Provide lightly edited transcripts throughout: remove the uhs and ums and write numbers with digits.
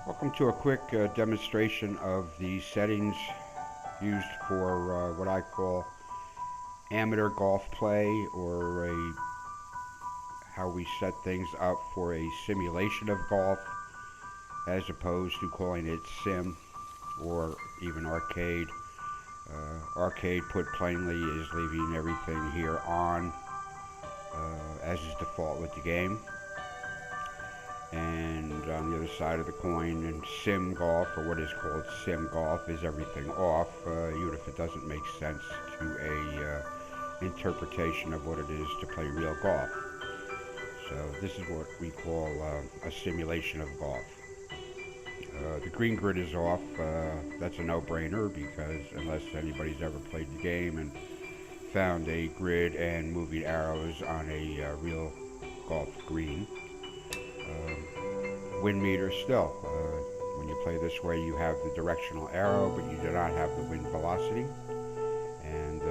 Welcome to a quick demonstration of the settings used for what I call amateur golf play, or how we set things up for a simulation of golf, as opposed to calling it sim or even arcade. Arcade, put plainly, is leaving everything here on as is default with the game. And on the other side of the coin, in sim golf, or what is called sim golf, is everything off, even if it doesn't make sense to a interpretation of what it is to play real golf. So this is what we call a simulation of golf. The green grid is off. That's a no-brainer, because unless anybody's ever played the game and found a grid and moving arrows on a real golf green. Wind meter still. When you play this way, you have the directional arrow, but you do not have the wind velocity. And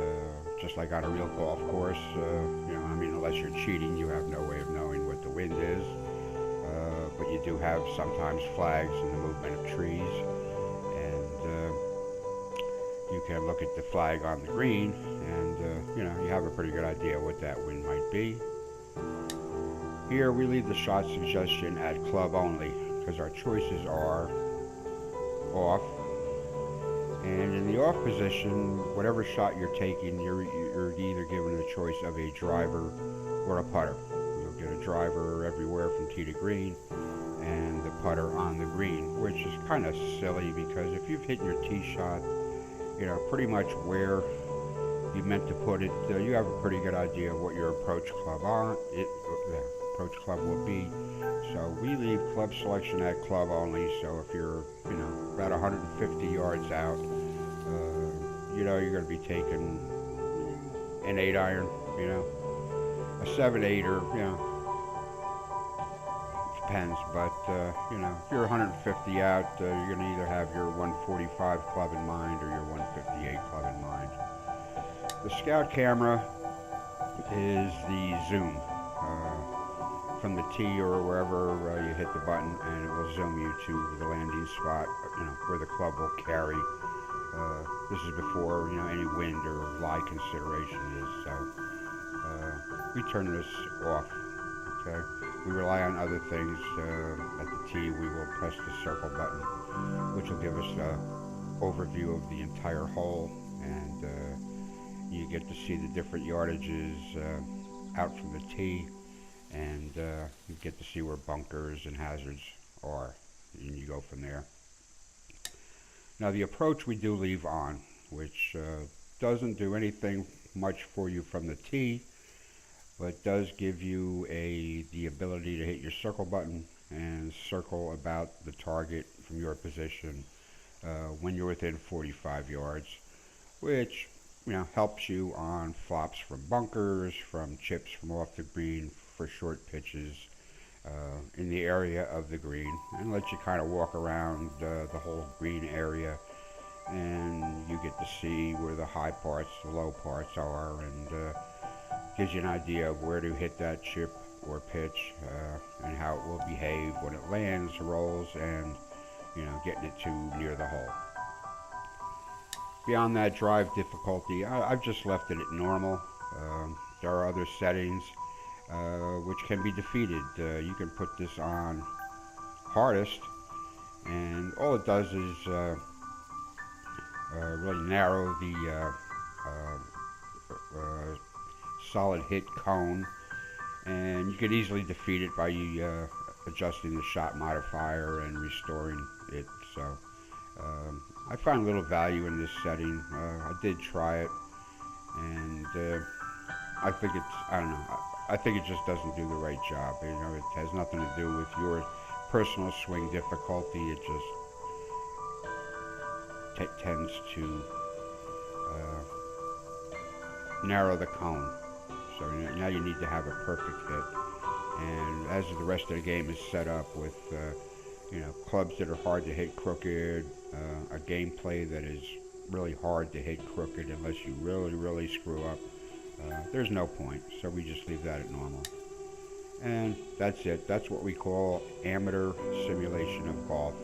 just like on a real golf course, unless you're cheating, you have no way of knowing what the wind is. But you do have sometimes flags and the movement of trees, and you can look at the flag on the green, and you have a pretty good idea what that wind might be. Here we leave the shot suggestion at club only, because our choices are off. And in the off position, whatever shot you're taking, you're either given the choice of a driver or a putter. You'll get a driver everywhere from tee to green, and the putter on the green, which is kind of silly, because if you've hit your tee shot, pretty much where you meant to put it, you have a pretty good idea of what your approach club will be. So we leave club selection at club only. So if you're about 150 yards out, you're going to be taking an 8-iron, a 7-8, depends. But if you're 150 out, you're going to either have your 145 club in mind or your 158 club in mind. The Scout camera is the zoom. From the tee or wherever you hit the button, and it will zoom you to the landing spot, where the club will carry. This is before any wind or lie consideration is. So we turn this off. Okay, we rely on other things. At the tee, we will press the circle button, which will give us an overview of the entire hole, and you get to see the different yardages out from the tee. And you get to see where bunkers and hazards are, and you go from there. Now the approach we do leave on, which doesn't do anything much for you from the tee, but does give you the ability to hit your circle button and circle about the target from your position when you're within 45 yards, which helps you on flops from bunkers, from chips from off the green, for short pitches in the area of the green, and let you kind of walk around the whole green area, and you get to see where the high parts, the low parts are, and gives you an idea of where to hit that chip or pitch, and how it will behave when it lands, rolls, and getting it too near the hole. Beyond that, drive difficulty, I've just left it at normal. There are other settings which can be defeated. You can put this on hardest, and all it does is really narrow the solid hit cone, and you could easily defeat it by adjusting the shot modifier and restoring it. So I find little value in this setting. I did try it, and I think I think it just doesn't do the right job. It has nothing to do with your personal swing difficulty. It just tends to narrow the cone. So now you need to have a perfect hit. And as the rest of the game is set up with clubs that are hard to hit crooked, a gameplay that is really hard to hit crooked unless you really, really screw up. There's no point, so we just leave that at normal. And that's it. That's what we call amateur simulation of golf.